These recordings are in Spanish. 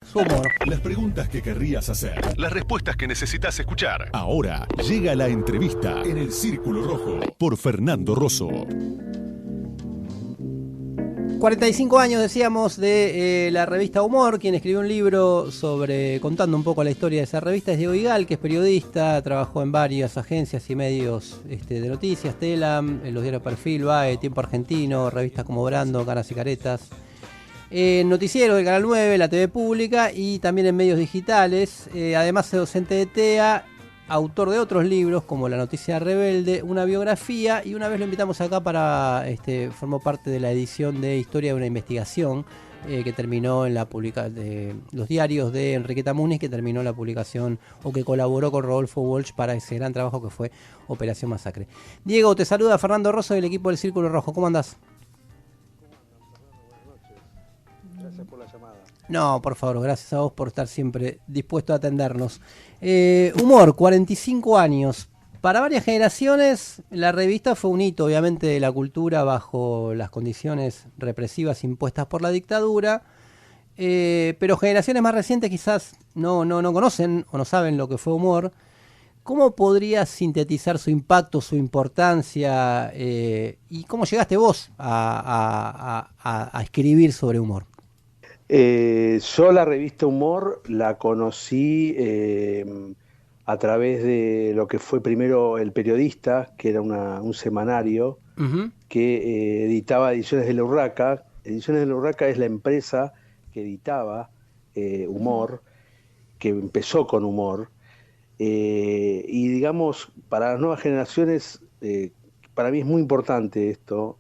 su humor. Las preguntas que querrías hacer. Las respuestas que necesitas escuchar. Ahora llega la entrevista en el Círculo Rojo por Fernando Rosso. 45 años, decíamos, de la revista Humor. Quien escribió un libro contando un poco la historia de esa revista es Diego Igal, que es periodista, trabajó en varias agencias y medios de noticias, Telam, en los diarios Perfil, BAE, Tiempo Argentino, revistas como Brando, Caras y Caretas, noticieros del Canal 9, la TV Pública y también en medios digitales. Además es docente de TEA, autor de otros libros como La Noticia Rebelde, una biografía, y una vez lo invitamos acá formó parte de la edición de Historia de una Investigación que terminó en de los diarios de Enriqueta Muniz, que terminó la publicación o que colaboró con Rodolfo Walsh para ese gran trabajo que fue Operación Masacre. Diego, te saluda Fernando Rosso del equipo del Círculo Rojo. ¿Cómo andás? Gracias por la llamada. No, por favor, gracias a vos por estar siempre dispuesto a atendernos. Humor, 45 años. Para varias generaciones la revista fue un hito, obviamente, de la cultura bajo las condiciones represivas impuestas por la dictadura, pero generaciones más recientes quizás no conocen o no saben lo que fue Humor. ¿Cómo podrías sintetizar su impacto, su importancia y cómo llegaste vos a escribir sobre humor? Yo la revista Humor la conocí a través de lo que fue primero El Periodista, que era un semanario que editaba Ediciones de la Urraca. Ediciones de la Urraca es la empresa que editaba Humor, que empezó con Humor. Y digamos, para las nuevas generaciones, para mí es muy importante esto,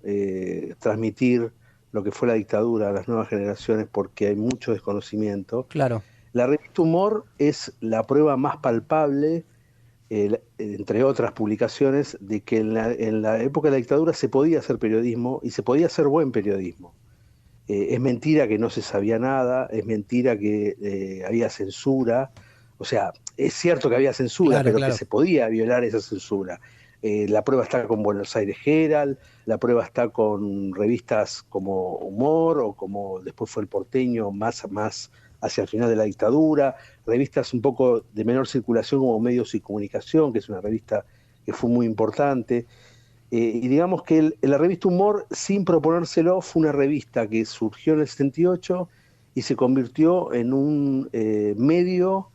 transmitir lo que fue la dictadura a las nuevas generaciones, porque hay mucho desconocimiento. Claro. La revista Humor es la prueba más palpable, entre otras publicaciones, de que en la época de la dictadura se podía hacer periodismo y se podía hacer buen periodismo. Es mentira que no se sabía nada, es mentira que había censura. O sea, es cierto que había censura, pero que se podía violar esa censura. La prueba está con Buenos Aires Herald, la prueba está con revistas como Humor o como después fue El Porteño, más hacia el final de la dictadura, revistas un poco de menor circulación como Medios y Comunicación, que es una revista que fue muy importante. Y digamos que la revista Humor, sin proponérselo, fue una revista que surgió en el 78 y se convirtió en un medio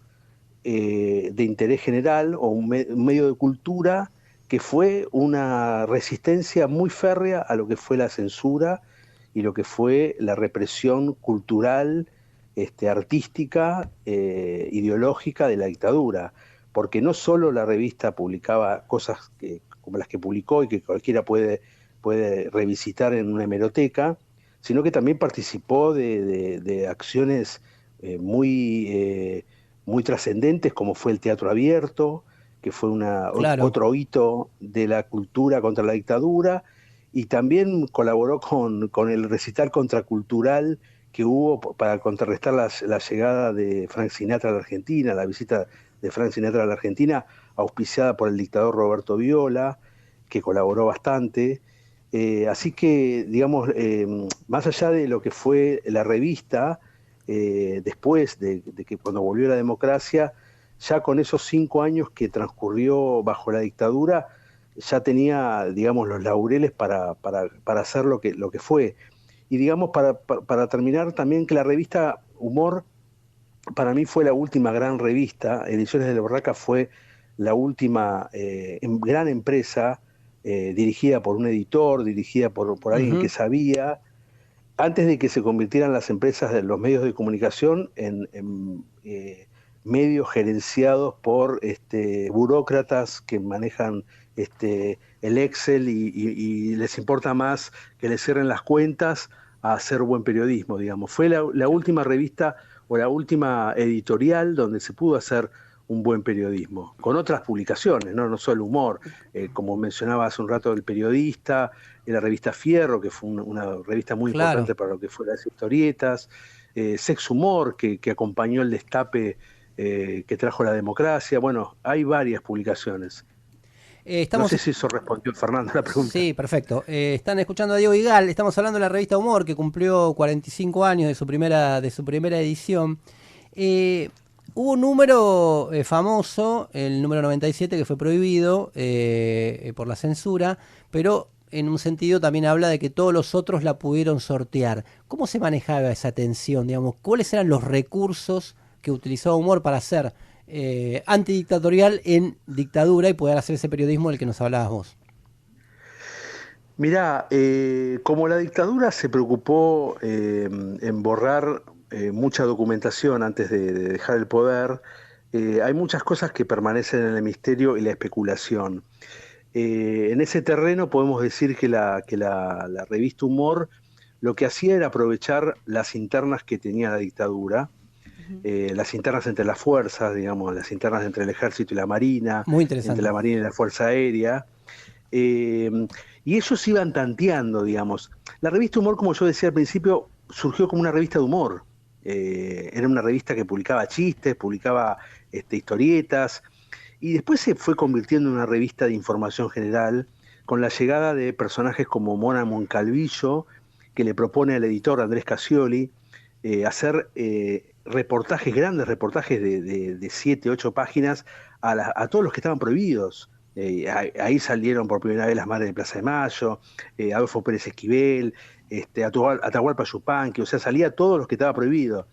de interés general o un medio de cultura, que fue una resistencia muy férrea a lo que fue la censura y lo que fue la represión cultural, artística, ideológica de la dictadura. Porque no solo la revista publicaba cosas como las que publicó y que cualquiera puede revisitar en una hemeroteca, sino que también participó de acciones muy trascendentes, como fue el Teatro Abierto, que fue otro hito de la cultura contra la dictadura, y también colaboró con el recital contracultural que hubo para contrarrestar la llegada de Frank Sinatra a la Argentina, la visita de Frank Sinatra a la Argentina, auspiciada por el dictador Roberto Viola, que colaboró bastante. Así que, digamos, más allá de lo que fue la revista, después de que cuando volvió la democracia, ya con esos 5 años que transcurrió bajo la dictadura, ya tenía, digamos, los laureles para hacer lo que fue. Y digamos, para terminar también, que la revista Humor para mí fue la última gran revista. Ediciones de la Urraca fue la última gran empresa, dirigida por un editor, dirigida por alguien que sabía, antes de que se convirtieran las empresas de los medios de comunicación en medios gerenciados por burócratas que manejan el Excel y les importa más que les cierren las cuentas a hacer buen periodismo, digamos. Fue la última revista o la última editorial donde se pudo hacer un buen periodismo, con otras publicaciones, no solo Humor, como mencionaba hace un rato El Periodista, la revista Fierro, que fue una revista muy importante para lo que fue las historietas, Sex Humor, que acompañó el destape que trajo la democracia. Bueno, hay varias publicaciones. No sé si eso respondió, Fernando, a la pregunta. Sí, perfecto. Están escuchando a Diego Igal. Estamos hablando de la revista Humor, que cumplió 45 años de su primera edición. Hubo un número famoso, el número 97, que fue prohibido por la censura, pero en un sentido también habla de que todos los otros la pudieron sortear. ¿Cómo se manejaba esa tensión, digamos? ¿Cuáles eran los recursos que utilizaba Humor para ser antidictatorial en dictadura y poder hacer ese periodismo del que nos hablabas vos? Mirá, como la dictadura se preocupó en borrar mucha documentación antes de dejar el poder, hay muchas cosas que permanecen en el misterio y la especulación. En ese terreno podemos decir que la revista Humor lo que hacía era aprovechar las internas que tenía la dictadura, las internas entre las fuerzas, digamos, las internas entre el ejército y la marina, Muy interesante. entre la marina y la fuerza aérea. Eh, y ellos iban tanteando, digamos. La revista Humor, como yo decía al principio, surgió como una revista de humor. Era una revista que publicaba chistes, publicaba historietas, y después se fue convirtiendo en una revista de información general, con la llegada de personajes como Mona Moncalvillo, que le propone al editor Andrés Casioli hacer reportajes, grandes reportajes de 7, 8 páginas a todos los que estaban prohibidos. Ahí salieron por primera vez las Madres de Plaza de Mayo, Adolfo Pérez Esquivel, Atahualpa Yupanqui, o sea, salía todos los que estaba prohibido.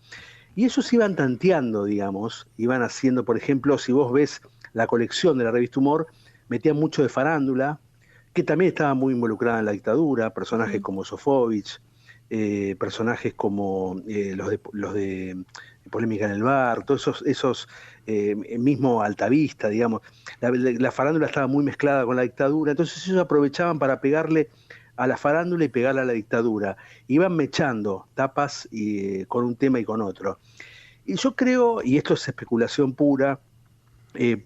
Y ellos iban tanteando, digamos, iban haciendo, por ejemplo, si vos ves la colección de la revista Humor, metían mucho de farándula, que también estaba muy involucrada en la dictadura, personajes como Sofovich, personajes como los de Polémica en el Bar, todos esos mismo Altavista, digamos. La farándula estaba muy mezclada con la dictadura, entonces ellos aprovechaban para pegarle a la farándula y pegarle a la dictadura. Iban mechando tapas con un tema y con otro. Y yo creo, y esto es especulación pura,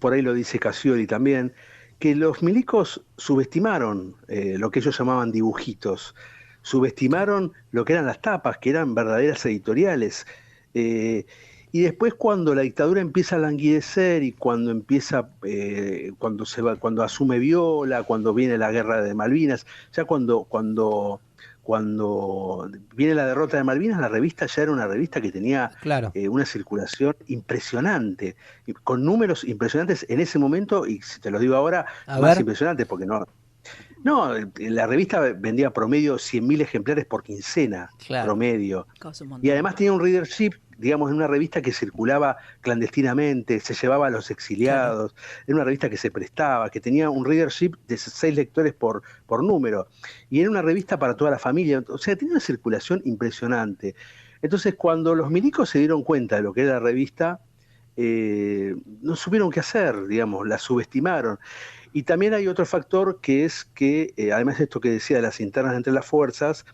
por ahí lo dice Casioli también, que los milicos subestimaron lo que ellos llamaban dibujitos, subestimaron lo que eran las tapas, que eran verdaderas editoriales. Y después cuando la dictadura empieza a languidecer y cuando empieza, cuando asume Viola, cuando viene la guerra de Malvinas, ya cuando viene la derrota de Malvinas, la revista ya era una revista que tenía Claro. una circulación impresionante, con números impresionantes en ese momento, y si te lo digo ahora, A más ver. impresionantes, porque no, la revista vendía promedio 100.000 ejemplares por quincena, Claro. promedio. Cosa un Y montón. además tenía un readership, digamos, en una revista que circulaba clandestinamente, se llevaba a los exiliados, era una revista que se prestaba, que tenía un readership de 6 lectores por número, y era una revista para toda la familia, o sea, tenía una circulación impresionante. Entonces, cuando los milicos se dieron cuenta de lo que era la revista, no supieron qué hacer, digamos, la subestimaron. Y también hay otro factor que es que, además de esto que decía de las internas entre las fuerzas,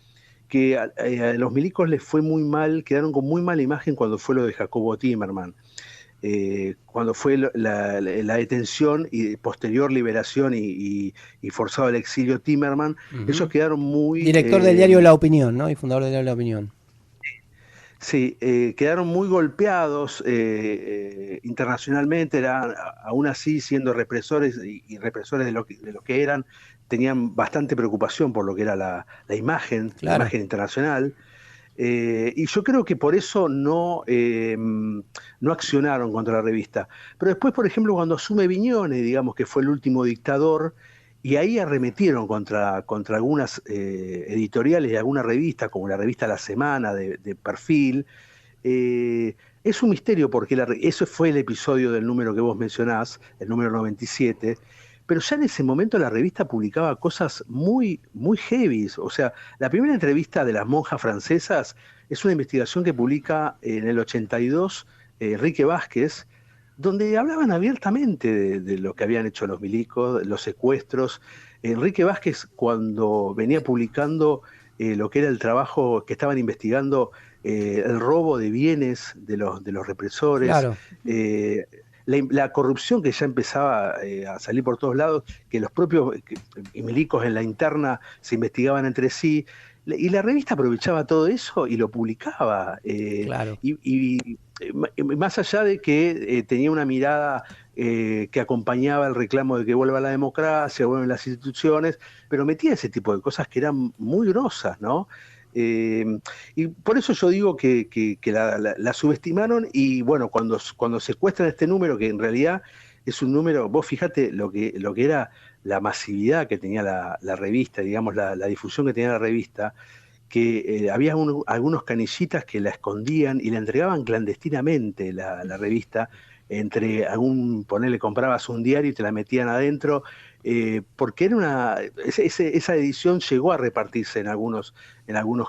que a los milicos les fue muy mal, quedaron con muy mala imagen cuando fue lo de Jacobo Timerman, cuando fue la detención y posterior liberación y forzado al exilio Timerman, ellos quedaron muy... Director del diario La Opinión, ¿no? Y fundador del diario La Opinión. Sí, quedaron muy golpeados internacionalmente, aún así siendo represores y represores de lo que eran, tenían bastante preocupación por lo que era la imagen, la Claro. imagen internacional. Y yo creo que por eso no accionaron contra la revista. Pero después, por ejemplo, cuando asume Viñones, digamos que fue el último dictador, y ahí arremetieron contra algunas editoriales y algunas revistas, como la revista La Semana de Perfil. Es un misterio porque eso fue el episodio del número que vos mencionás, el número 97, pero ya en ese momento la revista publicaba cosas muy, muy heavies. O sea, la primera entrevista de las monjas francesas es una investigación que publica en el 82 Enrique Vázquez, donde hablaban abiertamente de lo que habían hecho los milicos, los secuestros. Enrique Vázquez, cuando venía publicando lo que era el trabajo que estaban investigando, el robo de bienes de los represores, Claro. la corrupción que ya empezaba a salir por todos lados, que los propios milicos en la interna se investigaban entre sí, y la revista aprovechaba todo eso y lo publicaba. Claro. Y más allá de que tenía una mirada que acompañaba el reclamo de que vuelva la democracia, vuelvan las instituciones, pero metía ese tipo de cosas que eran muy grosas, ¿no? Y por eso yo digo que la subestimaron y bueno, cuando secuestran este número, que en realidad es un número, vos fíjate lo que era la masividad que tenía la revista, digamos, la difusión que tenía la revista, que había algunos canillitas que la escondían y la entregaban clandestinamente la revista, entre ponele, comprabas un diario y te la metían adentro, porque era esa edición llegó a repartirse en algunos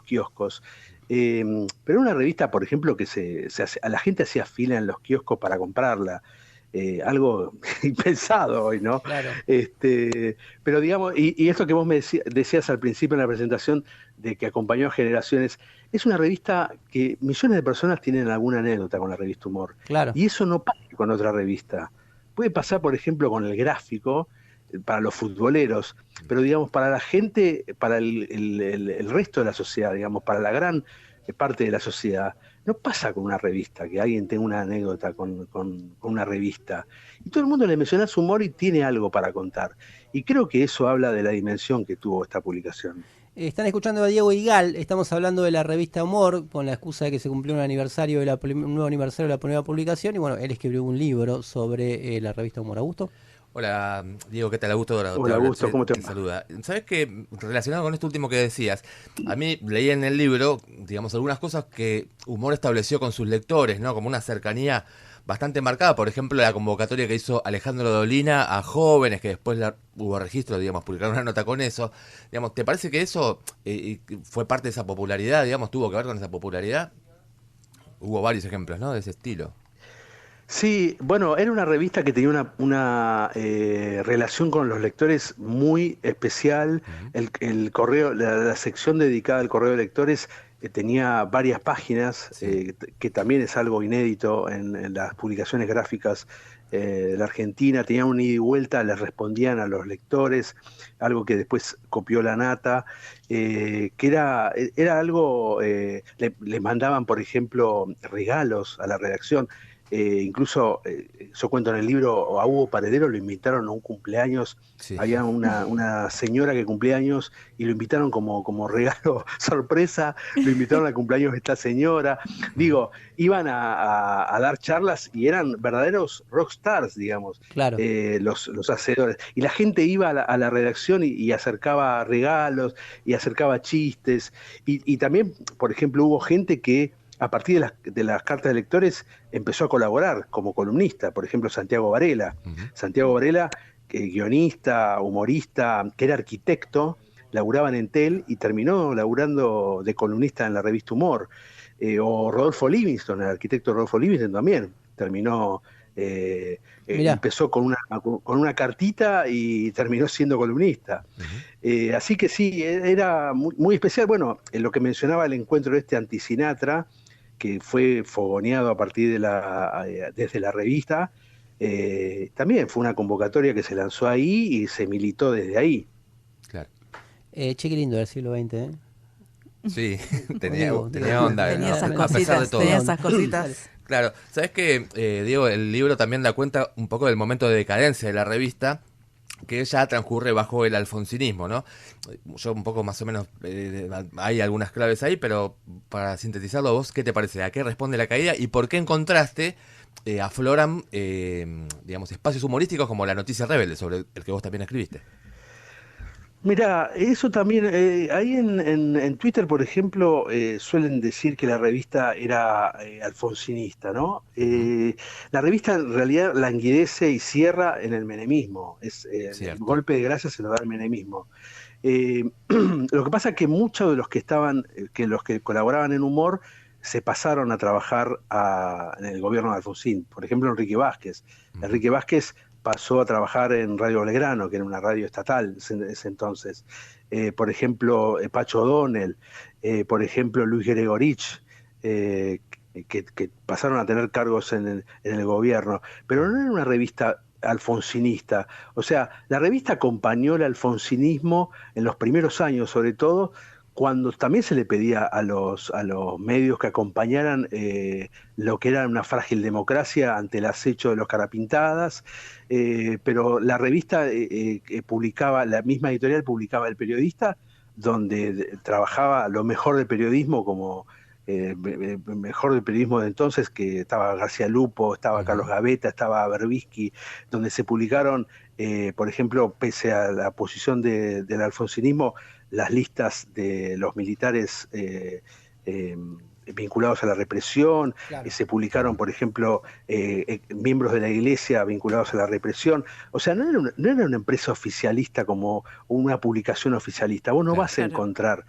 kioscos. Pero una revista, por ejemplo, que a la gente hacía fila en los kioscos para comprarla. Algo impensado hoy, ¿no? Claro. Pero digamos, y esto que vos me decías al principio en la presentación, de que acompañó a generaciones, es una revista que millones de personas tienen alguna anécdota con la revista Humor. Claro. Y eso no pasa con otra revista. Puede pasar, por ejemplo, con el gráfico, para los futboleros, pero digamos, para la gente, para el resto de la sociedad, digamos, para la gran parte de la sociedad, no pasa con una revista, que alguien tenga una anécdota con una revista. Y todo el mundo le menciona su humor y tiene algo para contar. Y creo que eso habla de la dimensión que tuvo esta publicación. Están escuchando a Diego Igal, estamos hablando de la revista Humor, con la excusa de que se cumplió un nuevo aniversario de la primera publicación, y bueno, él escribió un libro sobre la revista Humor. ¿Augusto? Hola, Diego, ¿qué tal? Augusto. Hola, Augusto, ¿cómo te va? Saluda. ¿Sabes qué? Relacionado con esto último que decías, a mí leí en el libro, digamos, algunas cosas que Humor estableció con sus lectores, ¿no? Como una cercanía bastante marcada. Por ejemplo, la convocatoria que hizo Alejandro Dolina a jóvenes, que después hubo registro, digamos, publicaron una nota con eso. Digamos, ¿te parece que eso fue parte de esa popularidad, digamos, tuvo que ver con esa popularidad? Hubo varios ejemplos, ¿no? De ese estilo. Sí, bueno, era una revista que tenía una relación con los lectores muy especial. El correo, la sección dedicada al correo de lectores tenía varias páginas, Sí. que también es algo inédito en las publicaciones gráficas de la Argentina. Tenían un ida y vuelta, les respondían a los lectores, algo que después copió La Nata, que era algo, le mandaban, por ejemplo, regalos a la redacción. Incluso, yo cuento en el libro, a Hugo Paredero lo invitaron a un cumpleaños. Sí. Había una señora que cumplía años y lo invitaron como regalo sorpresa, lo invitaron al cumpleaños de esta señora. Digo, iban a dar charlas y eran verdaderos rockstars, digamos, Claro. los hacedores. Y la gente iba a la redacción y acercaba regalos y acercaba chistes. Y también, por ejemplo, hubo gente que a partir de las cartas de lectores empezó a colaborar como columnista, por ejemplo Santiago Varela. Santiago Varela, guionista, humorista, que era arquitecto, laburaba en Entel y terminó laburando de columnista en la revista Humor. O Rodolfo Livingston, el arquitecto Rodolfo Livingston también terminó, empezó con una cartita y terminó siendo columnista. Así que sí, era muy, muy especial. Bueno, en lo que mencionaba el encuentro anti-Sinatra, que fue fogoneado a partir desde la revista, también fue una convocatoria que se lanzó ahí y se militó desde ahí. Claro. Che, qué lindo el siglo XX, ¿eh? Sí, tenía Digo, onda. Tenía ¿no? esas A pesar de cositas, todo. tenía esas cositas. Claro, ¿sabes qué? Diego, el libro también da cuenta un poco del momento de decadencia de la revista, que ya transcurre bajo el alfonsinismo, ¿no? Yo un poco más o menos, hay algunas claves ahí, pero para sintetizarlo, ¿vos qué te parece? ¿A qué responde la caída? ¿Y por qué en contraste afloran, digamos, espacios humorísticos como La Noticia Rebelde, sobre el que vos también escribiste? Mirá, eso también, ahí en Twitter, por ejemplo, suelen decir que la revista era alfonsinista, ¿no? La revista en realidad languidece y cierra en el menemismo, el golpe de gracia se lo da el menemismo. Lo que pasa es que muchos de los que los que colaboraban en Humor, se pasaron a trabajar en el gobierno de Alfonsín. Por ejemplo, Enrique Vázquez. Enrique Vázquez pasó a trabajar en Radio Belgrano, que era una radio estatal ese entonces. Por ejemplo, Pacho O'Donnell, por ejemplo, Luis Gregorich, que pasaron a tener cargos en el gobierno. Pero no era una revista alfonsinista. O sea, la revista acompañó el alfonsinismo en los primeros años, sobre todo, cuando también se le pedía a los medios que acompañaran lo que era una frágil democracia ante el acecho de los carapintadas, pero la revista publicaba, la misma editorial publicaba El Periodista donde trabajaba lo mejor del periodismo, como mejor del periodismo de entonces, que estaba García Lupo, estaba Carlos Gavetta, estaba Berbisky, donde se publicaron, por ejemplo, pese a la posición del alfonsinismo, las listas de los militares vinculados a la represión, claro. Se publicaron, por ejemplo, miembros de la iglesia vinculados a la represión. O sea, no era una empresa oficialista como una publicación oficialista. Vos no vas a encontrar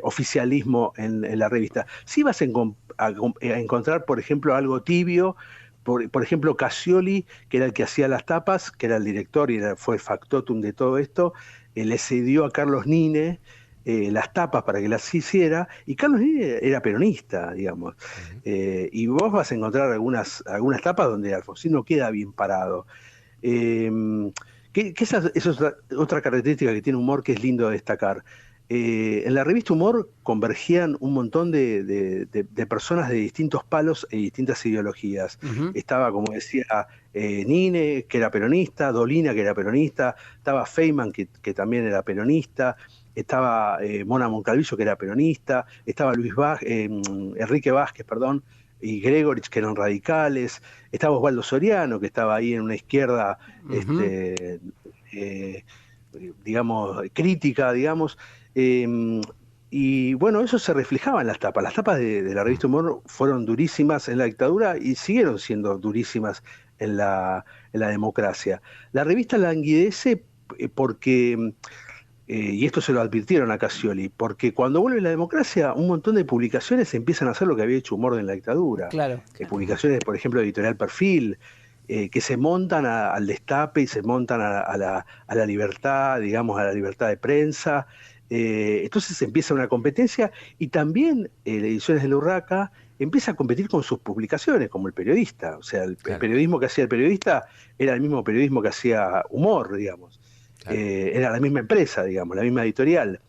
oficialismo en la revista. Sí vas a encontrar, por ejemplo, algo tibio. Por ejemplo, Cassioli, que era el que hacía las tapas, que era el director y fue el factotum de todo esto, le cedió a Carlos Nine las tapas para que las hiciera, y Carlos Nine era peronista, digamos. Y vos vas a encontrar algunas tapas donde Alfonsín no queda bien parado. Esa es otra característica que tiene Humor que es lindo destacar. En la revista Humor convergían un montón de personas de distintos palos y distintas ideologías. Estaba, como decía, Nine, que era peronista, Dolina, que era peronista, estaba Feynman, que también era peronista, estaba Mona Moncalvillo, que era peronista, estaba Enrique Vázquez, perdón, y Gregorich, que eran radicales, estaba Osvaldo Soriano, que estaba ahí en una izquierda, digamos, crítica, digamos. Y bueno, eso se reflejaba en las tapas. Las tapas de la revista Humor fueron durísimas en la dictadura y siguieron siendo durísimas en la democracia. La revista languidece porque, y esto se lo advirtieron a Cassioli, porque cuando vuelve la democracia, un montón de publicaciones empiezan a hacer lo que había hecho Humor en la dictadura. Claro. Publicaciones, por ejemplo, Editorial Perfil, que se montan al destape y se montan a la libertad, digamos, a la libertad de prensa. Entonces empieza una competencia y también Ediciones de la Urraca empieza a competir con sus publicaciones, como El Periodista. O sea, el periodismo que hacía El Periodista era el mismo periodismo que hacía Humor, digamos. Claro. Era la misma empresa, digamos, la misma editorial.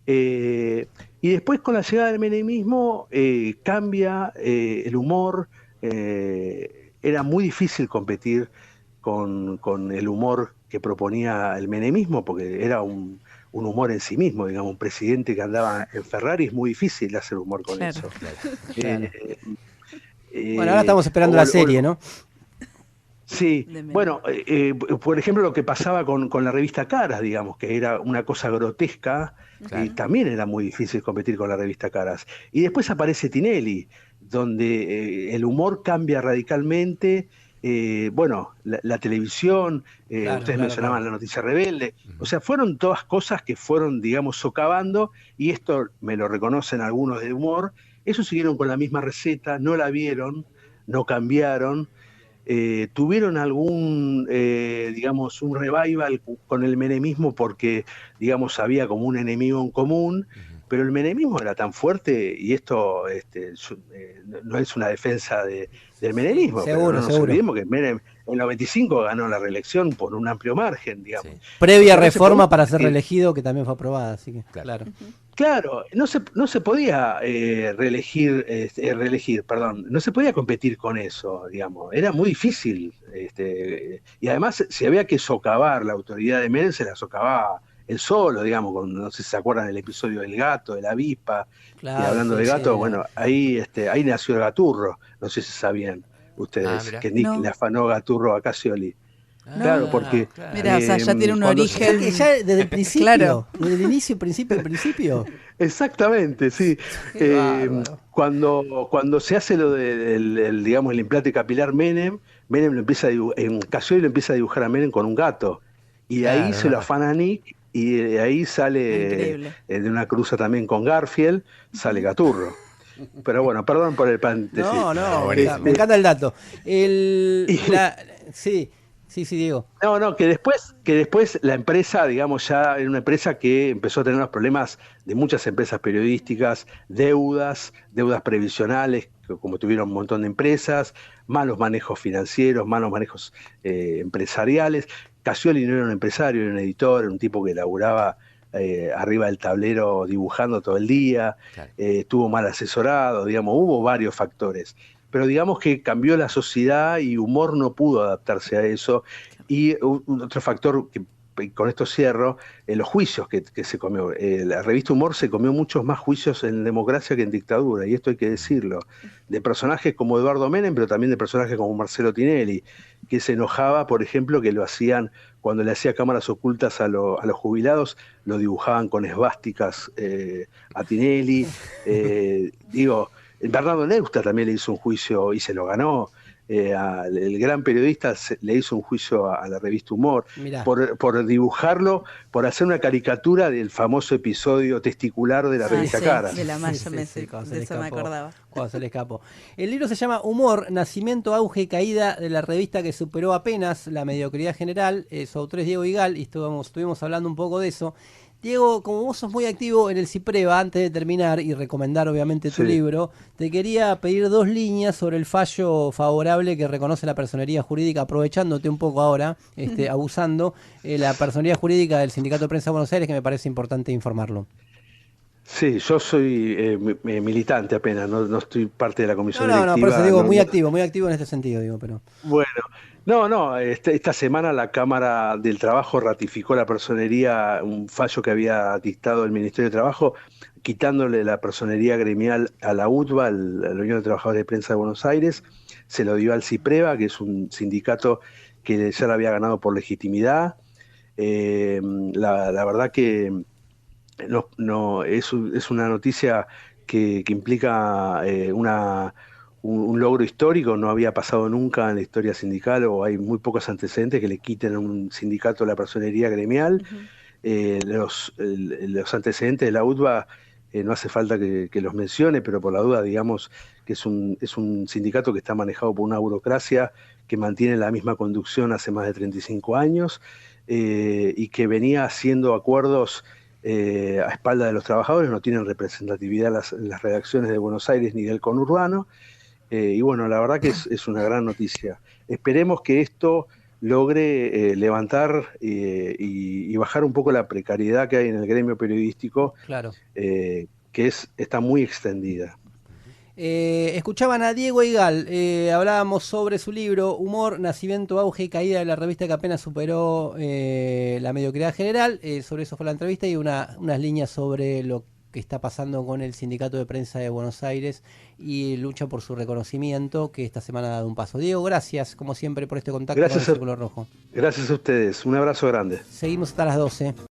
Y después, con la llegada del menemismo, cambia el humor. Era muy difícil competir con el humor que proponía el menemismo, porque era un humor en sí mismo, digamos, un presidente que andaba en Ferrari, es muy difícil hacer humor con eso. Claro. Bueno, ahora estamos esperando la serie, ¿no? Sí, bueno, por ejemplo, lo que pasaba con la revista Caras, digamos, que era una cosa grotesca, y también era muy difícil competir con la revista Caras. Y después aparece Tinelli, donde el humor cambia radicalmente. Bueno, la televisión, ustedes mencionaban La Noticia Rebelde, o sea, fueron todas cosas que fueron, digamos, socavando, y esto me lo reconocen algunos de Humor. Ellos siguieron con la misma receta, no la vieron, no cambiaron. Tuvieron algún, digamos, un revival con el menemismo porque, digamos, había como un enemigo en común, pero el menemismo era tan fuerte, y esto no es una defensa del menemismo, seguro, pero no nos olvidemos que Menem en el 95 ganó la reelección por un amplio margen, digamos. Sí. Previa reforma para ser reelegido, que también fue aprobada, así que claro. Claro, no se podía reelegir, perdón, no se podía competir con eso, digamos, era muy difícil, y además si había que socavar la autoridad de Menem, se la socavaba él solo, digamos, no sé si se acuerdan del episodio del gato, de la avispa, claro, y hablando de gato, bueno, ahí nació el Gaturro, no sé si sabían ustedes, que Nick le afanó Gaturro a Cassioli. Claro, porque... Mira, o sea, ya tiene un origen... Ya desde el principio, claro. Desde el inicio, principio. Exactamente, sí. Cuando se hace lo del digamos, el implante capilar Menem lo empieza Cassioli lo empieza a dibujar a Menem con un gato. Y de ahí se lo afana a Nick, y de ahí sale, de una cruza también con Garfield, sale Gaturro. Pero bueno, perdón por el paréntesis. No, me encanta el dato. Sí, Diego. No, que después la empresa, digamos, ya era una empresa que empezó a tener unos problemas de muchas empresas periodísticas, deudas previsionales, como tuvieron un montón de empresas, malos manejos financieros, malos manejos empresariales. Cassioli no era un empresario, era un editor, era un tipo que laburaba arriba del tablero dibujando todo el día, claro. Estuvo mal asesorado, digamos, hubo varios factores. Pero digamos que cambió la sociedad y Humor no pudo adaptarse a eso. Y otro factor que y con esto cierro, los juicios que se comió. La revista Humor se comió muchos más juicios en democracia que en dictadura, y esto hay que decirlo, de personajes como Eduardo Menem, pero también de personajes como Marcelo Tinelli, que se enojaba, por ejemplo, que lo hacían, cuando le hacía cámaras ocultas a los jubilados, lo dibujaban con esvásticas a Tinelli. Bernardo Neustadt también le hizo un juicio y se lo ganó. El gran periodista le hizo un juicio a la revista Humor por dibujarlo, por hacer una caricatura del famoso episodio testicular de la revista Cara. De la malla, de eso me acordaba. Cuando se le escapó. El libro se llama Humor, nacimiento, auge y caída de la revista que superó apenas la mediocridad general. Su autor es Diego Igal y estuvimos hablando un poco de eso. Diego, como vos sos muy activo en el CIPREVA, antes de terminar y recomendar obviamente tu libro, te quería pedir 2 líneas sobre el fallo favorable que reconoce la personería jurídica, aprovechándote un poco ahora, abusando, la personería jurídica del Sindicato de Prensa de Buenos Aires, que me parece importante informarlo. Sí, yo soy militante apenas, no estoy parte de la comisión directiva. No, por eso digo, muy activo en este sentido, digo, pero... Bueno, esta semana la Cámara del Trabajo ratificó la personería, un fallo que había dictado el Ministerio de Trabajo, quitándole la personería gremial a la UTBA, a la Unión de Trabajadores de Prensa de Buenos Aires, se lo dio al CIPREVA, que es un sindicato que ya la había ganado por legitimidad. La verdad que es una noticia que implica un logro histórico. No había pasado nunca en la historia sindical, o hay muy pocos antecedentes que le quiten a un sindicato la personería gremial. Los antecedentes de la UTBA no hace falta que los mencione, pero por la duda digamos que es un sindicato que está manejado por una burocracia que mantiene la misma conducción hace más de 35 años y que venía haciendo acuerdos a espalda de los trabajadores. No tienen representatividad las redacciones de Buenos Aires ni del conurbano. Y bueno, la verdad que es una gran noticia. Esperemos que esto logre levantar y bajar un poco la precariedad que hay en el gremio periodístico, claro, que está muy extendida. Escuchaban a Diego Igal, hablábamos sobre su libro Humor, nacimiento, auge y caída de la revista que apenas superó la mediocridad general. Sobre eso fue la entrevista y unas líneas sobre lo que está pasando con el Sindicato de Prensa de Buenos Aires y lucha por su reconocimiento, que esta semana ha dado un paso. Diego, gracias como siempre por este contacto con el Círculo Rojo. Gracias a ustedes, un abrazo grande. Seguimos hasta las 12.